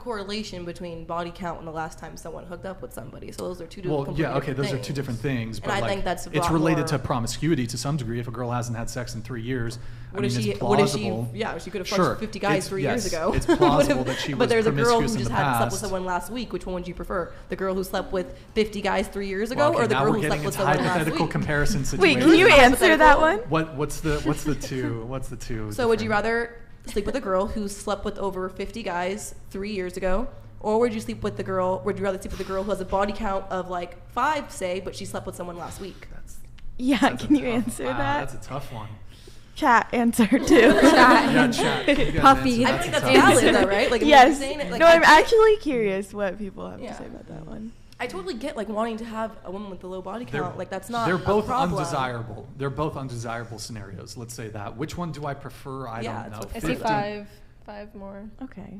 correlation between body count and the last time someone hooked up with somebody. So those are two different those are two different things. And but I think that's it's related to promiscuity to some degree. If a girl hasn't had sex in 3 years, it's plausible. She could have fucked 50 guys 3 years ago. It's plausible that she was But there's a girl who promiscuous in just the had slept past. with someone last week. Which one would you prefer? The girl who slept with 50 guys 3 years ago, or the girl who slept with someone last hypothetical week? comparison situation. Wait, can you answer that one? What's the two? So would you rather sleep with a girl who slept with over 50 guys 3 years ago, or would you rather sleep with a girl who has a body count of like 5, say, but she slept with someone last week? Can you answer that? That's a tough one. Chat, answer too. Chat. Puffy. I think that's valid though, right? Like, yes. Saying it, like, No, I'm actually curious what people have to say about that one. I totally get like wanting to have a woman with a low body count. That's not. They're both a problem. undesirable. They're both undesirable scenarios. Let's say that. Which one do I prefer? I don't know. I say 5 more. Okay.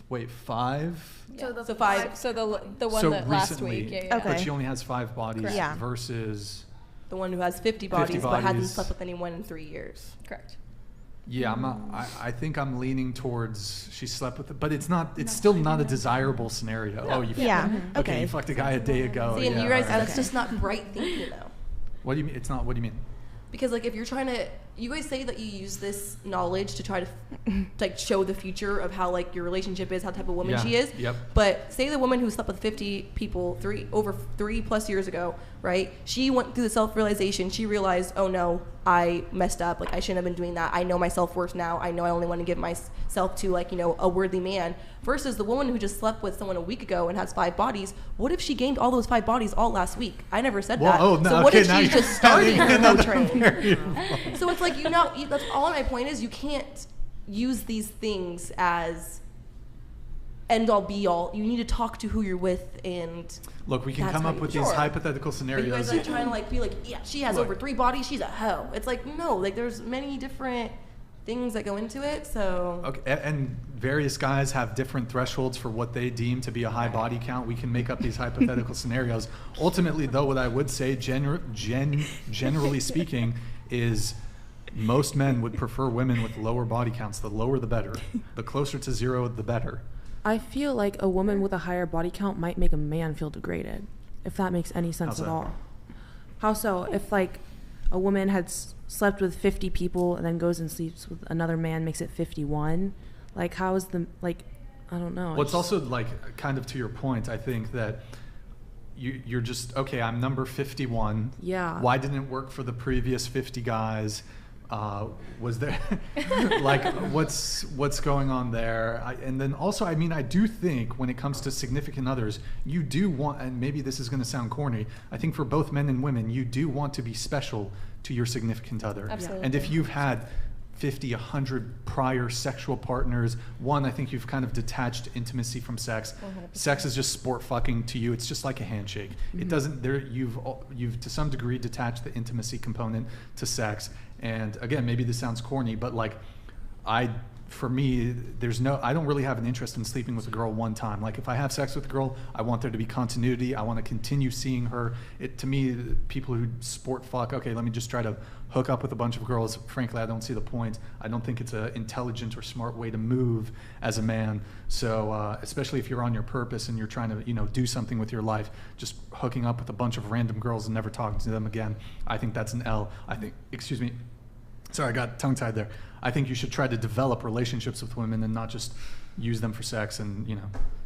Wait, 5? Yeah. So 5. So the one that last recently, week. Okay. But she only has 5 bodies Yeah. versus the one who has 50 bodies but hasn't slept with anyone in 3 years. Correct. Yeah, I think I'm leaning towards she slept with it, but it's still not a desirable scenario. No. Oh, you Okay. you fucked a guy a day ago. See, and you guys, that's just not bright thinking though. What do you mean? It's not. What do you mean? Because like if you're trying to, you guys say that you use this knowledge to try to like show the future of how like your relationship is, how type of woman she is. Yep. But say the woman who slept with 50 people over 3+ years ago, right? She went through the self-realization. She realized, oh no, I messed up. Like I shouldn't have been doing that. I know my self-worth now. I know I only want to give myself to like, a worthy man. Versus the woman who just slept with someone a week ago and has 5 bodies. What if she gained all those 5 bodies all last week? I never said that. Oh, no, so what if now she you're just started her no train? train? So it's like, that's all my point is, you can't use these things as end all be all. You need to talk to who you're with, and look, we can come up with these hypothetical scenarios. But you guys are trying to like be like, yeah, she has over 3 bodies, she's a hoe. It's like, no, like there's many different things that go into it. So okay, and various guys have different thresholds for what they deem to be a high body count. We can make up these hypothetical scenarios. Ultimately, though, what I would say, generally speaking, is most men would prefer women with lower body counts. The lower, the better. The closer to 0, the better. I feel like a woman with a higher body count might make a man feel degraded, if that makes any sense at all. How so? If like a woman had slept with 50 people and then goes and sleeps with another man, makes it 51. Like, how is the, like, I don't know. Well, it's also like kind of to your point. I think that you're just, okay, I'm number 51. Yeah. Why didn't it work for the previous 50 guys? Was there like what's going on there? And then also, I mean, I do think when it comes to significant others, you do want, and maybe this is going to sound corny, I think for both men and women, you do want to be special to your significant other. Absolutely. And if you've had 50, 100 prior sexual partners, one, I think you've kind of detached intimacy from sex. 100%. Sex is just sport fucking to you. It's just like a handshake. It doesn't, you've to some degree detached the intimacy component to sex. And again, maybe this sounds corny, but like for me, I don't really have an interest in sleeping with a girl one time. Like if I have sex with a girl, I want there to be continuity. I want to continue seeing her. To me, people who sport fuck, okay, let me just try to hook up with a bunch of girls. Frankly, I don't see the point. I don't think it's an intelligent or smart way to move as a man. So especially if you're on your purpose and you're trying to, do something with your life, just hooking up with a bunch of random girls and never talking to them again, I think that's an L. Sorry, I got tongue-tied there. I think you should try to develop relationships with women and not just use them for sex and,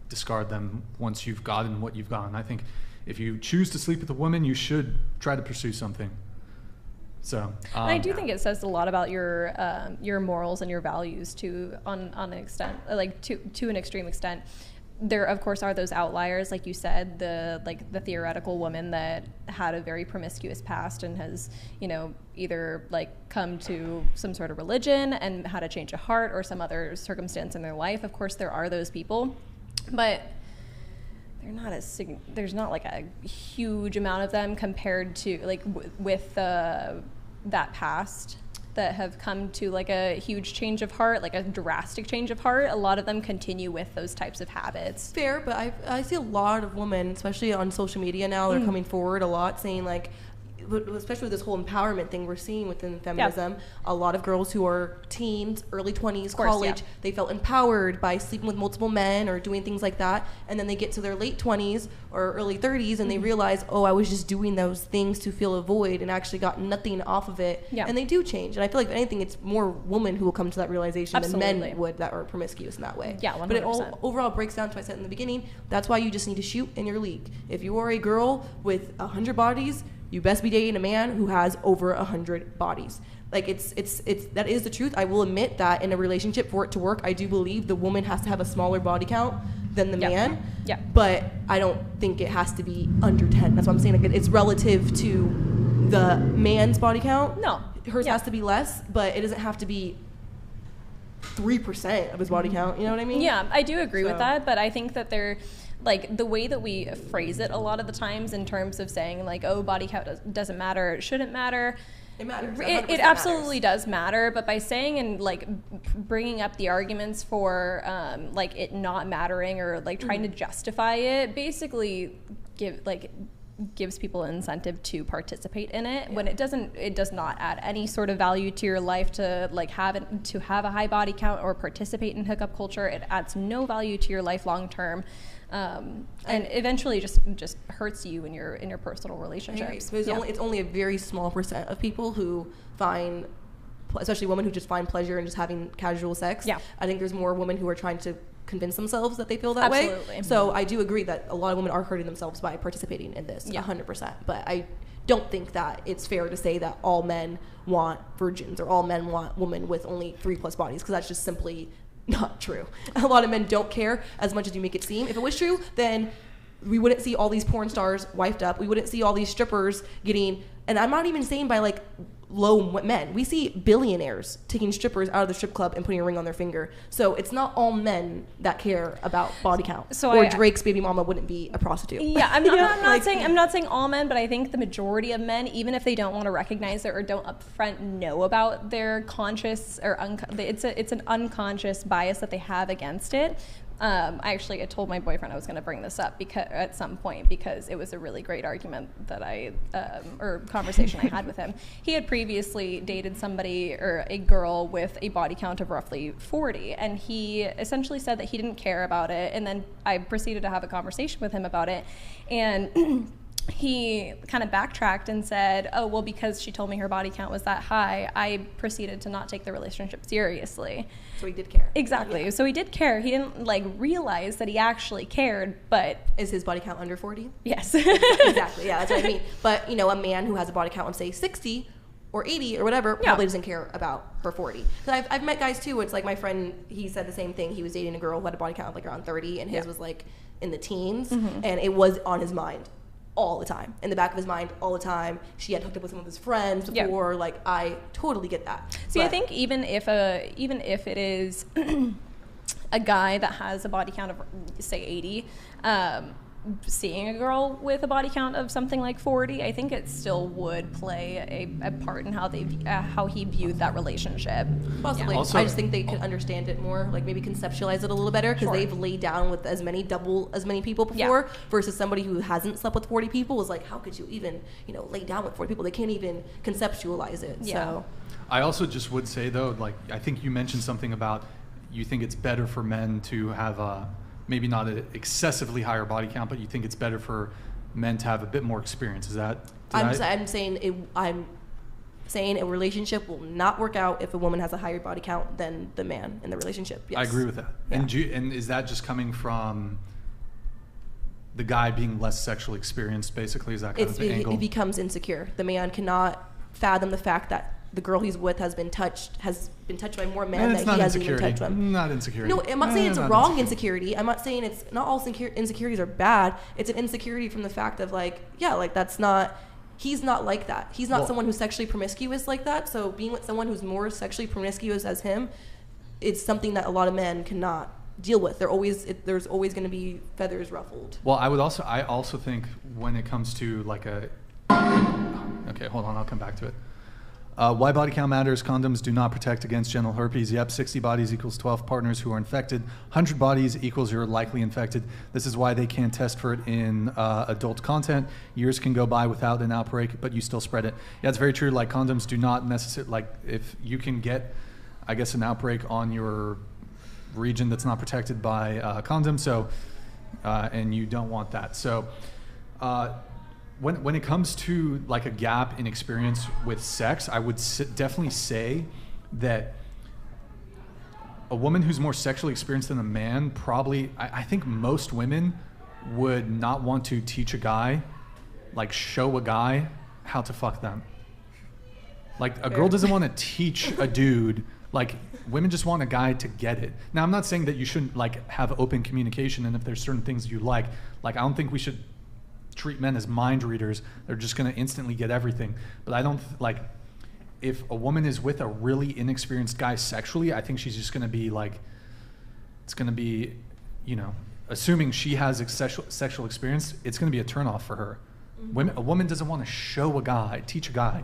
discard them once you've gotten what you've gotten. I think if you choose to sleep with a woman, you should try to pursue something. So I do think it says a lot about your morals and your values too, on an extent, like to an extreme extent. There, of course, are those outliers, like you said, the theoretical woman that had a very promiscuous past and has, either come to some sort of religion and had a change of heart or some other circumstance in their life. Of course, there are those people, but there's not like a huge amount of them compared to with that past that have come to like a huge change of heart, like a drastic change of heart. A lot of them continue with those types of habits. Fair, but I see a lot of women, especially on social media now, they're coming forward a lot saying like, especially with this whole empowerment thing we're seeing within feminism, a lot of girls who are teens, early 20s, college, they felt empowered by sleeping with multiple men or doing things like that, and then they get to their late 20s or early 30s and they realize, oh, I was just doing those things to fill a void and actually got nothing off of it, and they do change. And I feel like if anything, it's more women who will come to that realization than men would that are promiscuous in that way. Yeah, 100%. But it overall breaks down to what I said in the beginning, that's why you just need to shoot in your league. If you are a girl with 100 bodies, you best be dating a man who has over 100 bodies. Like it's that is the truth. I will admit that in a relationship, for it to work, I do believe the woman has to have a smaller body count than the man. Yeah. But I don't think it has to be under 10. That's what I'm saying. Like it's relative to the man's body count. No. Hers has to be less, but it doesn't have to be 3% of his body count. You know what I mean? Yeah, I do agree with that, but I think that they're like the way that we phrase it a lot of the times in terms of saying like, oh, body count doesn't matter, it shouldn't matter. It matters. It absolutely does matter, but by saying and like bringing up the arguments for like it not mattering or like trying to justify it, basically gives people an incentive to participate in it when it does not add any sort of value to your life to like have a high body count or participate in hookup culture. It adds no value to your life long term. And eventually just hurts you in your personal relationships. It's only a very small percent of people who find, especially women who just find pleasure in just having casual sex. Yeah. I think there's more women who are trying to convince themselves that they feel that way. So I do agree that a lot of women are hurting themselves by participating in this, 100%. But I don't think that it's fair to say that all men want virgins or all men want women with only 3+ bodies, because that's just simply not true. A lot of men don't care as much as you make it seem. If it was true, then we wouldn't see all these porn stars wifed up. We wouldn't see all these strippers getting, and I'm not even saying by like low men. We see billionaires taking strippers out of the strip club and putting a ring on their finger. So it's not all men that care about body count. Or Drake's baby mama wouldn't be a prostitute. Yeah, I'm not saying all men, but I think the majority of men, even if they don't want to recognize it or don't upfront know about their conscious or it's an unconscious bias that they have against it. I told my boyfriend I was going to bring this up at some point because it was a really great argument that or conversation I had with him. He had previously dated somebody or a girl with a body count of roughly 40, and he essentially said that he didn't care about it. And then I proceeded to have a conversation with him about it, and he kind of backtracked and said, oh, well, because she told me her body count was that high, I proceeded to not take the relationship seriously. So he did care. Exactly. Yeah. So he did care. He didn't realize that he actually cared, but... Is his body count under 40? Yes. Exactly. Yeah, that's what I mean. But, a man who has a body count of, say, 60 or 80 or whatever probably doesn't care about her 40. Because I've met guys, too. It's like my friend, he said the same thing. He was dating a girl who had a body count of, around 30, and his was, in the teens. Mm-hmm. And it was on his mind all the time, in the back of his mind all the time. She had hooked up with some of his friends before. I totally get that. See, I think even if it is a guy that has a body count of say 80, seeing a girl with a body count of something like 40, I think it still would play a part in how he viewed that relationship. Possibly. Yeah. Also, I just think they could understand it more, maybe conceptualize it a little better, because they've laid down with double as many people before, versus somebody who hasn't slept with 40 people is how could you even, lay down with 40 people? They can't even conceptualize it. Yeah. So I also just would say though, I think you mentioned something about you think it's better for men to have maybe not an excessively higher body count, but you think it's better for men to have a bit more experience. Is that? I'm saying a relationship will not work out if a woman has a higher body count than the man in the relationship. Yes. I agree with that. Yeah. And is that just coming from the guy being less sexually experienced, basically? Is that kind of the angle? He becomes insecure. The man cannot fathom the fact that the girl he's with has been touched by more men than he hasn't even touched them. Not insecurity. No, I'm not saying it's a wrong insecurity. I'm not saying it's not all insecurities are bad. It's an insecurity from the fact of that's not. He's not like that. He's not someone who's sexually promiscuous like that. So being with someone who's more sexually promiscuous as him, it's something that a lot of men cannot deal with. There's always going to be feathers ruffled. Well, I also think when it comes to okay, hold on, I'll come back to it. Why body count matters. Condoms do not protect against genital herpes. Yep, 60 bodies equals 12 partners who are infected. 100 bodies equals you're likely infected. This is why they can't test for it in adult content. Years can go by without an outbreak, but you still spread it. Yeah, it's very true. Like, condoms do not necessarily, like, if you can get, I guess, an outbreak on your region that's not protected by condoms, so, and you don't want that. So, when it comes to like a gap in experience with sex, I would definitely say that a woman who's more sexually experienced than a man probably, I think most women would not want to teach a guy, like show a guy how to fuck them. Like a girl doesn't want to teach a dude, like women just want a guy to get it. Now I'm not saying that you shouldn't like have open communication, and if there's certain things you like I don't think we should treat men as mind readers. They're just going to instantly get everything. But I don't like, if a woman is with a really inexperienced guy sexually, I think she's just going to be like, it's going to be, you know, assuming she has sexual experience, it's going to be a turnoff for her. A woman doesn't want to show a guy, teach a guy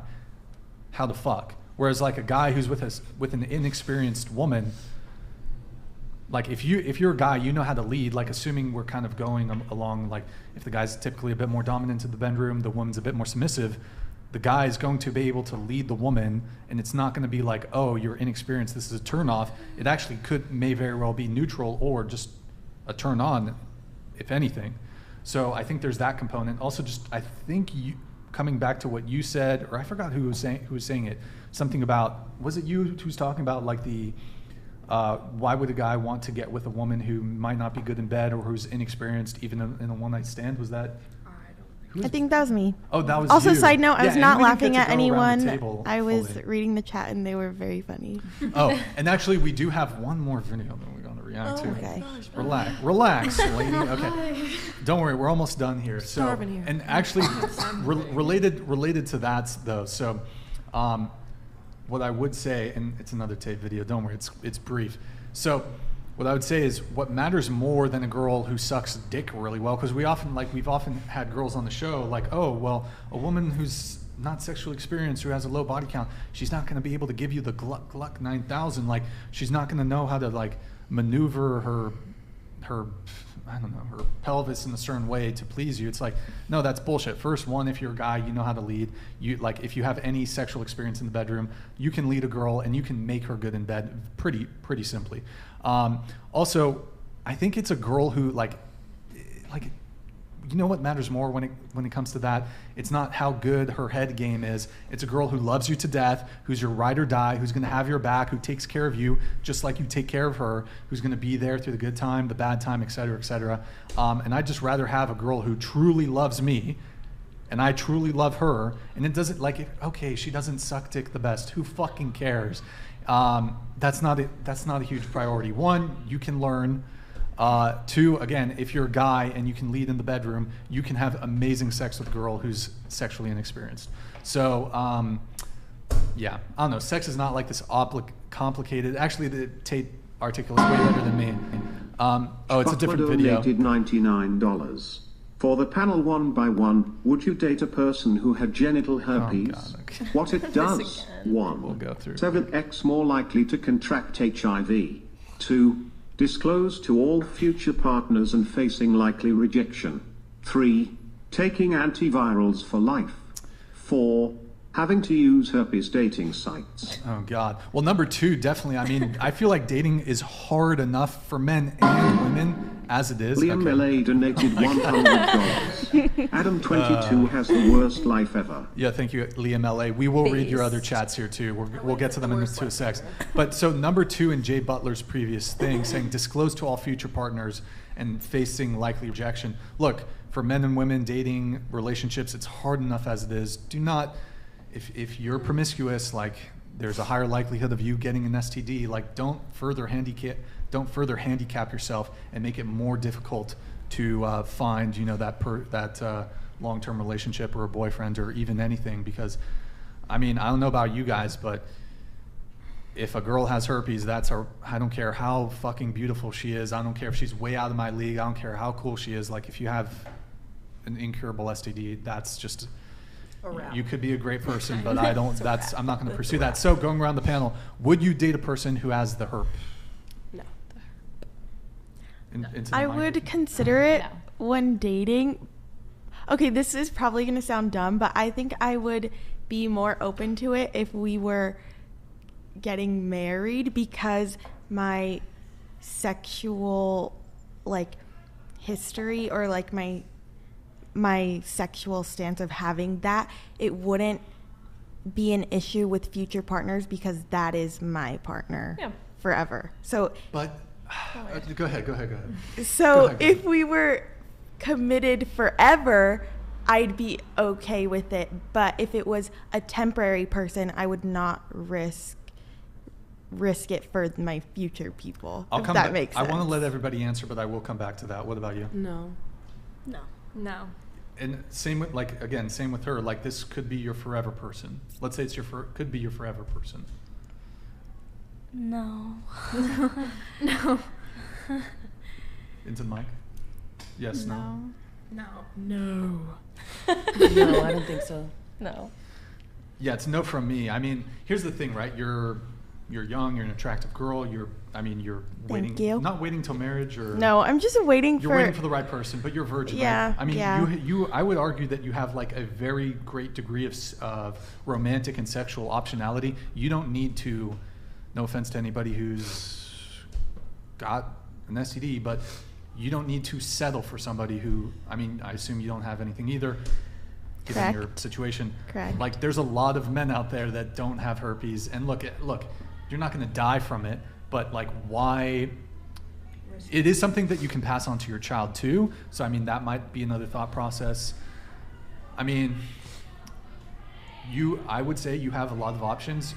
how to fuck. Whereas like a guy who's with an inexperienced woman, like if you're a guy, you know how to lead, like assuming we're kind of going along, like if the guy's typically a bit more dominant in the bedroom, the woman's a bit more submissive, the guy is going to be able to lead the woman, and it's not going to be like, oh, you're inexperienced, this is a turn off. It actually may very well be neutral or just a turn on, if anything. So I think there's that component. Also, just I think coming back to what you said, or I forgot who was saying it, something about, was it you who's talking about like the why would a guy want to get with a woman who might not be good in bed or who's inexperienced even in a one-night stand? Was that? I think that was me. Oh, that was also, you. side note, I was not laughing at anyone. I was fully reading the chat and they were very funny. Oh, and actually we do have one more video that we're going to react to. Okay. Relax, lady. Okay. Don't worry, we're almost done here. So, Starving here. and actually related to that though. So, what I would say, and it's another tape video, don't worry, it's brief. So what I would say is what matters more than a girl who sucks dick really well, because we've often had girls on the show like, oh, well, a woman who's not sexually experienced, who has a low body count, she's not going to be able to give you the Gluck 9000. Like, she's not going to know how to like maneuver her I don't know, her pelvis in a certain way to please you. It's like, no, that's bullshit. First, one, if you're a guy, you know how to lead. You like, if you have any sexual experience in the bedroom, you can lead a girl and you can make her good in bed pretty simply. Also, I think it's a girl who like, you know what matters more when it comes to that? It's not how good her head game is. It's a girl who loves you to death, who's your ride or die, who's going to have your back, who takes care of you just like you take care of her, who's going to be there through the good time, the bad time, et cetera, et cetera. And I'd just rather have a girl who truly loves me and I truly love her, and it doesn't like, okay, she doesn't suck dick the best. Who fucking cares? That's not a huge priority. One, you can learn. Two, again, if you're a guy and you can lead in the bedroom, you can have amazing sex with a girl who's sexually inexperienced. So, yeah, I don't know. Sex is not like this complicated. Actually, the tape articulates way better than me. Oh, it's a different video. Donated $99. For the panel 1 by 1, would you date a person who had genital herpes? Oh, God, okay. What it does. 1. We'll go through. 7x more likely to contract HIV. 2. Disclose to all future partners and facing likely rejection. 3. Taking antivirals for life. 4. Having to use herpes dating sites. Oh, God. Well, number 2, definitely. I mean, I feel like dating is hard enough for men and women as it is. Liam LA donated $100. Adam 22 has the worst life ever. Yeah, thank you, Liam LA. We will read your other chats here too. We'll get to them in 2 seconds. But so number 2 in Jay Butler's previous thing, saying disclose to all future partners and facing likely rejection. Look, for men and women dating relationships, it's hard enough as it is. Do not, if you're promiscuous, like there's a higher likelihood of you getting an STD. Like don't further handicap yourself and make it more difficult to find, you know, that long-term relationship or a boyfriend or even anything. Because, I mean, I don't know about you guys, but if a girl has herpes, I don't care how fucking beautiful she is. I don't care if she's way out of my league. I don't care how cool she is. Like if you have an incurable STD, that's just, You could be a great person, but I'm not going to pursue that. So going around the panel, would you date a person who has the herp? No. I would consider it No. when dating. Okay, this is probably going to sound dumb, but I think I would be more open to it if we were getting married, because my sexual history, or my sexual stance of having that, it wouldn't be an issue with future partners, because that is my partner forever. So But go ahead. So Go ahead. if we were committed forever, I'd be okay with it. But if it was a temporary person, I would not risk it for my future people. I'll if come that back. makes I sense. want to let everybody answer, but I will come back to that. What about you? No. No. And same with her. Like, this could be your forever person. Let's say could be your forever person. No. No. Into the mic. Yes. No. No. No, I don't think so. No. Yeah, it's no from me. I mean, here's the thing, right? You're young. You're an attractive girl. You're waiting. you. Not waiting till marriage, or No, I'm just waiting You're waiting for the right person, but you're a virgin. Yeah, Right? I mean, yeah. I would argue that you have like a very great degree of romantic and sexual optionality. You don't need to. No offense to anybody who's got an STD, but you don't need to settle for somebody who. I mean, I assume you don't have anything either. Given your Correct. situation. Correct. Like, there's a lot of men out there that don't have herpes, and look, you're not going to die from it, but like, why? It is something that you can pass on to your child too. So I mean, that might be another thought process. I mean, I would say you have a lot of options.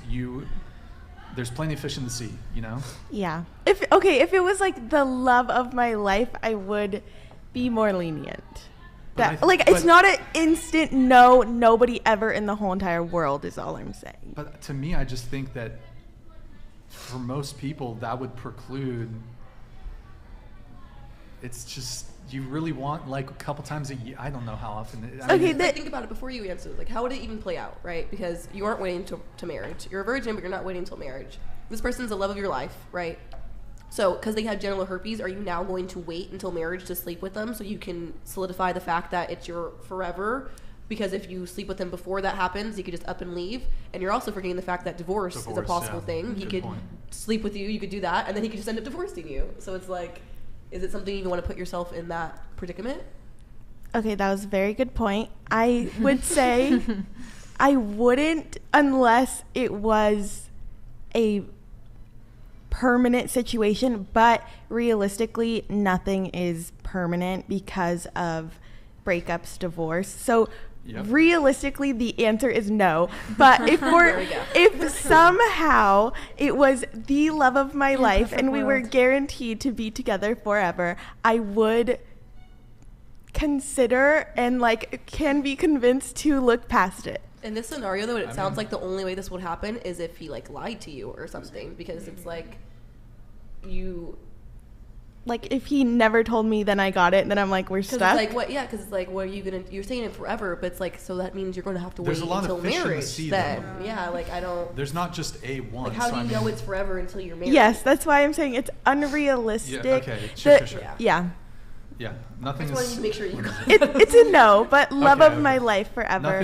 There's plenty of fish in the sea, you know? Yeah. If it was like the love of my life, I would be more lenient. But It's not an instant no, nobody ever in the whole entire world is all I'm saying. But to me, I just think that for most people, that would preclude. It's just, you really want like a couple times a year. I don't know how often. Think about it before you answer. Like, how would it even play out, right? Because you aren't waiting to marriage. You're a virgin, but you're not waiting until marriage. This person's the love of your life, right? So, because they have genital herpes, are you now going to wait until marriage to sleep with them so you can solidify the fact that it's your forever? Because if you sleep with them before that happens, you could just up and leave. And you're also forgetting the fact that divorce is a possible thing. He Good could point. sleep with you, you could do that, and then he could just end up divorcing you. So it's like, is it something you want to put yourself in that predicament? Okay, that was a very good point. I would say I wouldn't, unless it was a permanent situation, but realistically nothing is permanent because of breakups, divorce. So realistically the answer is no. But if somehow it was the love of my life and we were guaranteed to be together forever, I would consider and can be convinced to look past it. In this scenario, though, it sounds like the only way this would happen is if he lied to you or something, because it's like you. If he never told me, then I got it, and then I'm like, we're stuck. Because it's what are you gonna? You're saying it forever, but it's so that means you're going to have to wait until marriage. Then, I don't. There's not just a one. How do you know it's forever until you're married? Yes, that's why I'm saying it's unrealistic. Yeah. Okay. Sure. Yeah. Yeah. Nothing. I just wanted you to make sure you got It's a no, but love of my life forever.